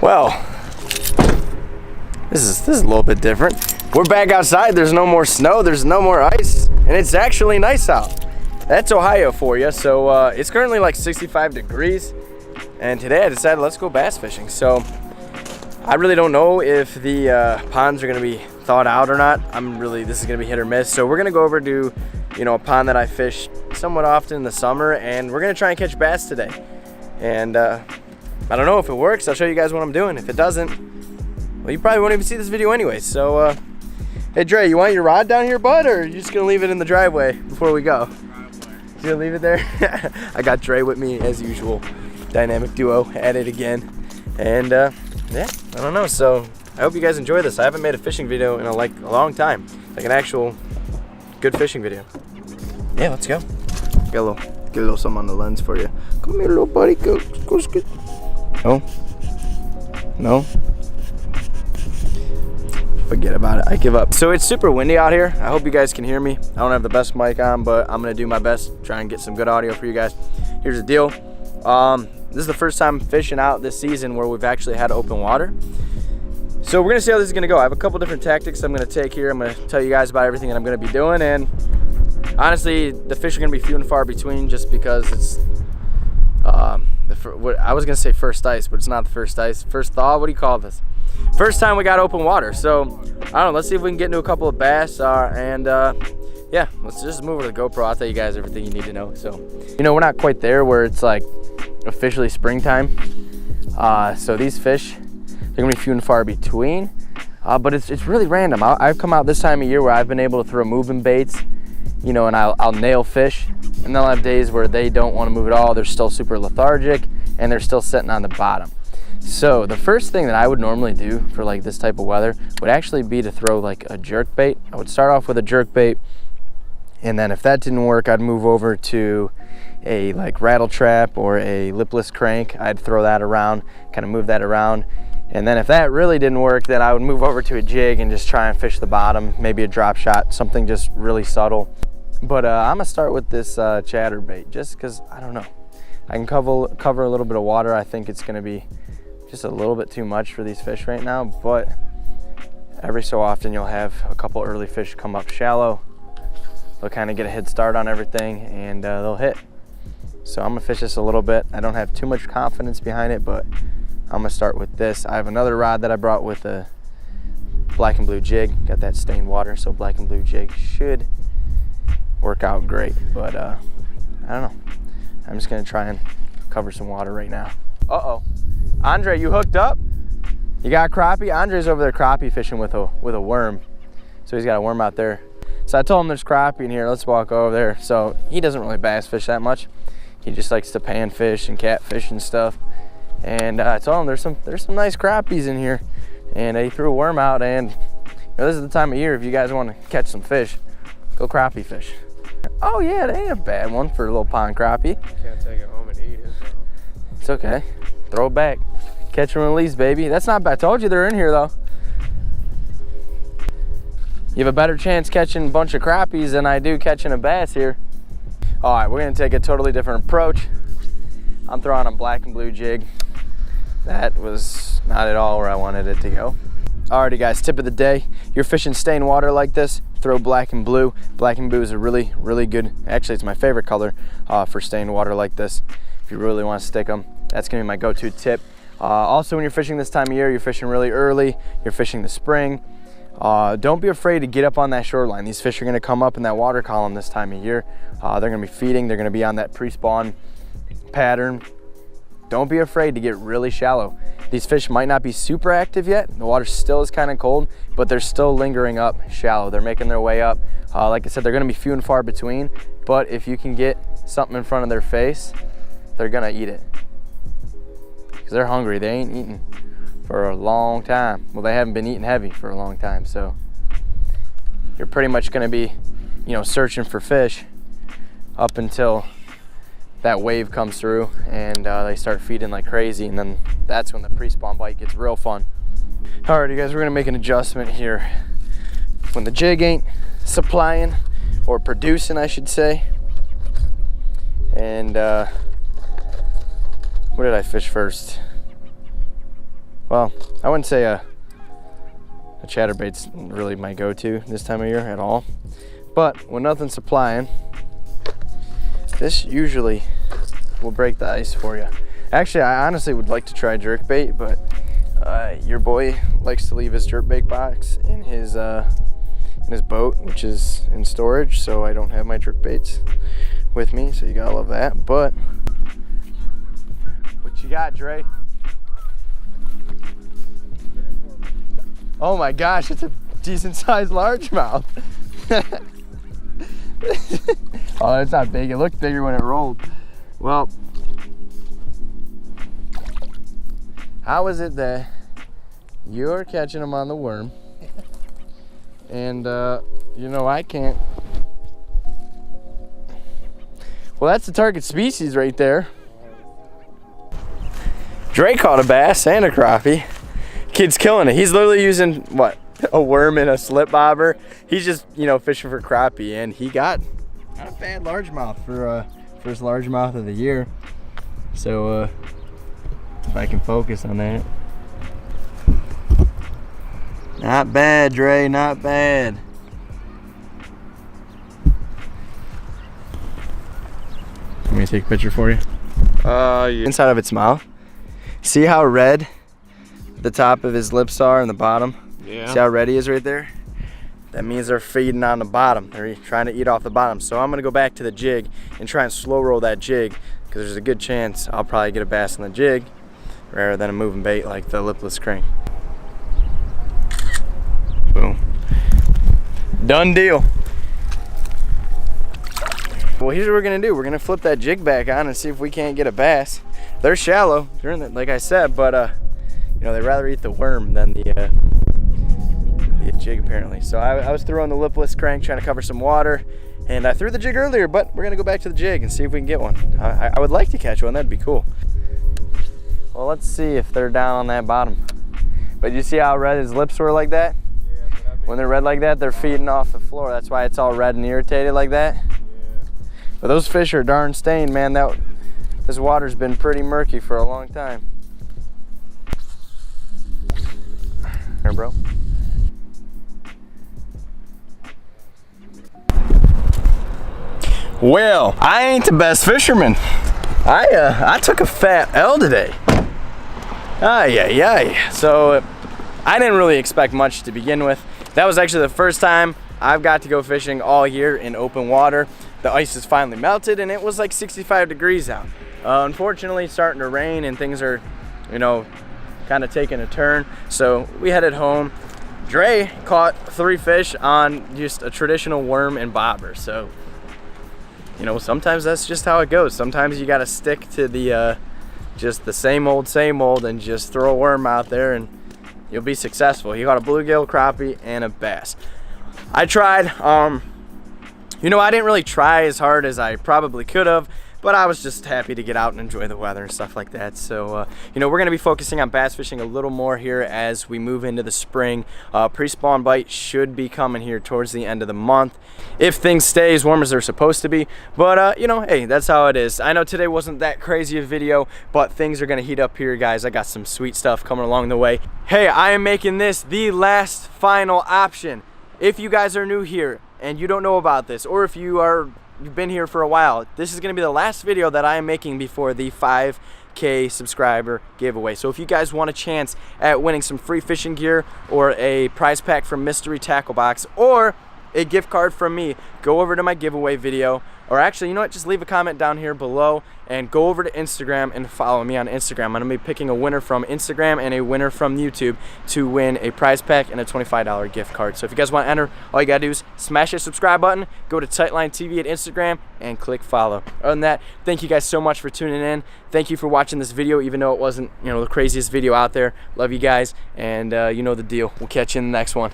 Well, this is a little bit different. We're back outside. There's no more snow. There's no more ice, and it's actually nice out. That's Ohio for you. So it's currently like 65 degrees, and today I decided let's go bass fishing. So I really don't know if the ponds are gonna be thawed out or not. This is gonna be hit or miss. So we're gonna go over to, a pond that I fish somewhat often in the summer, and we're gonna try and catch bass today. And I don't know if it works. I'll show you guys what I'm doing. If it doesn't, well, you probably won't even see this video anyway. So, hey Dre, you want your rod down here, bud, or are you just gonna leave it in the driveway before we go? You gonna leave it there? I got Dre with me as usual. Dynamic duo at it again. And yeah, I don't know. So I hope you guys enjoy this. I haven't made a fishing video in a long time, like an actual good fishing video. Yeah, let's go. Get a little something on the lens for you. Come here, little buddy. Go. No. Forget about it. I give up. So it's super windy out here. I hope you guys can hear me. I don't have the best mic on, but I'm gonna do my best to try and get some good audio for you guys. Here's the deal. This is the first time fishing out this season where we've actually had open water. So we're gonna see how this is gonna go. I have a couple different tactics I'm gonna take here. I'm gonna tell you guys about everything that I'm gonna be doing, and honestly, the fish are gonna be few and far between just because it's I was gonna say first ice, but it's not the first ice. First thaw, what do you call this? First time we got open water. So I don't know, let's see if we can get into a couple of bass, and yeah, let's just move over to the GoPro. I'll tell you guys everything you need to know. So, we're not quite there where it's like officially springtime. So these fish, they're gonna be few and far between, but it's really random. I've come out this time of year where I've been able to throw moving baits, and I'll nail fish, and they'll have days where they don't want to move at all. They're still super lethargic, and they're still sitting on the bottom. So the first thing that I would normally do for like this type of weather would actually be to throw like a jerk bait. I would start off with a jerk bait, and then if that didn't work, I'd move over to a like rattle trap or a lipless crank. I'd throw that around, kind of move that around. And then if that really didn't work, then I would move over to a jig and just try and fish the bottom, maybe a drop shot, something just really subtle. But I'm gonna start with this chatterbait just because, I don't know, I can cover a little bit of water. I think it's gonna be just a little bit too much for these fish right now, but every so often you'll have a couple early fish come up shallow. They'll kind of get a head start on everything, and they'll hit. So I'm gonna fish this a little bit. I don't have too much confidence behind it, but I'm gonna start with this. I have another rod that I brought with a black and blue jig. Got that stained water, so black and blue jig should work out great. But I don't know. I'm just gonna try and cover some water right now. Uh-oh. Andre, you hooked up? You got crappie? Andre's over there crappie fishing with a worm. So he's got a worm out there. So I told him there's crappie in here, let's walk over there. So he doesn't really bass fish that much. He just likes to panfish and catfish and stuff. And I told him there's some nice crappies in here. And he threw a worm out, and this is the time of year if you guys want to catch some fish, go crappie fish. Oh yeah, that ain't a bad one for a little pond crappie. Can't take it home and eat it, so. It's okay. Throw it back. Catch and release, baby. That's not bad. I told you they're in here though. You have a better chance catching a bunch of crappies than I do catching a bass here. All right, we're gonna take a totally different approach. I'm throwing a black and blue jig. That was not at all where I wanted it to go. Alrighty guys, tip of the day. You're fishing stained water like this, throw black and blue. Black and blue is a really, really good, actually it's my favorite color for stained water like this. If you really want to stick them, that's gonna be my go-to tip. Also, when you're fishing this time of year, you're fishing really early, you're fishing the spring. Don't be afraid to get up on that shoreline. These fish are gonna come up in that water column this time of year. They're gonna be feeding, they're gonna be on that pre-spawn pattern. Don't be afraid to get really shallow. These fish might not be super active yet. The water still is kind of cold, but they're still lingering up shallow. They're making their way up. Like I said, they're gonna be few and far between, but if you can get something in front of their face, they're gonna eat it. Because they're hungry, they ain't eaten for a long time. Well, they haven't been eating heavy for a long time, so you're pretty much gonna be, searching for fish up until that wave comes through and they start feeding like crazy, and then that's when the pre-spawn bite gets real fun. Alright, you guys, we're gonna make an adjustment here. When the jig ain't supplying, or producing I should say, and what did I fish first? well, I wouldn't say a chatterbait's really my go-to this time of year at all. But when nothing's supplying, this usually will break the ice for you. Actually, I honestly would like to try jerkbait, but your boy likes to leave his jerkbait box in his boat, which is in storage, so I don't have my jerkbaits with me, so you gotta love that. But what you got, Dre? Oh my gosh, it's a decent sized largemouth. Oh, it's not big. It looked bigger when it rolled. Well, how is it that you're catching them on the worm and you know I can't? Well, that's the target species right there. Dre caught a bass and a crappie. Kid's killing it. He's literally using what, a worm and a slip bobber. He's just, you know, fishing for crappie, and he got not a bad largemouth for first largemouth of the year. So if I can focus on that. Not bad, Dre, not bad. Let me take a picture for you. Yeah. Inside of its mouth. See how red the top of his lips are and the bottom? Yeah. See how red he is right there? That means they're feeding on the bottom. They're trying to eat off the bottom. So I'm gonna go back to the jig and try and slow roll that jig, because there's a good chance I'll probably get a bass on the jig rather than a moving bait like the lipless crank. Boom. Done deal. Well, here's what we're gonna do. We're gonna flip that jig back on and see if we can't get a bass. They're shallow, they're in the, like I said, but you know, they'd rather eat the worm than the jig apparently. So I was throwing the lipless crank trying to cover some water, and I threw the jig earlier, but we're gonna go back to the jig and see if we can get one. I would like to catch one, that'd be cool. Well, let's see if they're down on that bottom. But you see how red his lips were like that? Yeah, when they're red like that, they're feeding off the floor. That's why it's all red and irritated like that. Yeah. But those fish are darn stained, man. This water's been pretty murky for a long time. Here, bro. Well, I ain't the best fisherman. I took a fat L today. So I didn't really expect much to begin with. That was actually the first time I've got to go fishing all year in open water. The ice is finally melted and it was like 65 degrees out. Unfortunately, it's starting to rain and things are, you know, kind of taking a turn. So we headed home. Dre caught 3 fish on just a traditional worm and bobber. So, you know, sometimes that's just how it goes. Sometimes you got to stick to the just the same old and just throw a worm out there and you'll be successful. He caught a bluegill, crappie, and a bass. I tried. You know, I didn't really try as hard as I probably could have, but I was just happy to get out and enjoy the weather and stuff like that. So, you know, we're going to be focusing on bass fishing a little more here as we move into the spring. Pre-spawn bite should be coming here towards the end of the month, if things stay as warm as they're supposed to be. But, you know, hey, that's how it is. I know today wasn't that crazy a video, but things are going to heat up here, guys. I got some sweet stuff coming along the way. Hey, I am making this the last final option. If you guys are new here and you don't know about this, or if you've been here for a while, this is going to be the last video that I am making before the 5K subscriber giveaway. So if you guys want a chance at winning some free fishing gear or a prize pack from Mystery Tackle Box or a gift card from me, go over to my giveaway video, or actually, you know what, just leave a comment down here below and go over to Instagram and follow me on Instagram. I'm going to be picking a winner from Instagram and a winner from YouTube to win a prize pack and a $25 gift card. So if you guys want to enter, all you got to do is smash that subscribe button, go to TightlineTV at Instagram, and click follow. Other than that, thank you guys so much for tuning in. Thank you for watching this video, even though it wasn't, you know, the craziest video out there. Love you guys, and you know the deal. We'll catch you in the next one.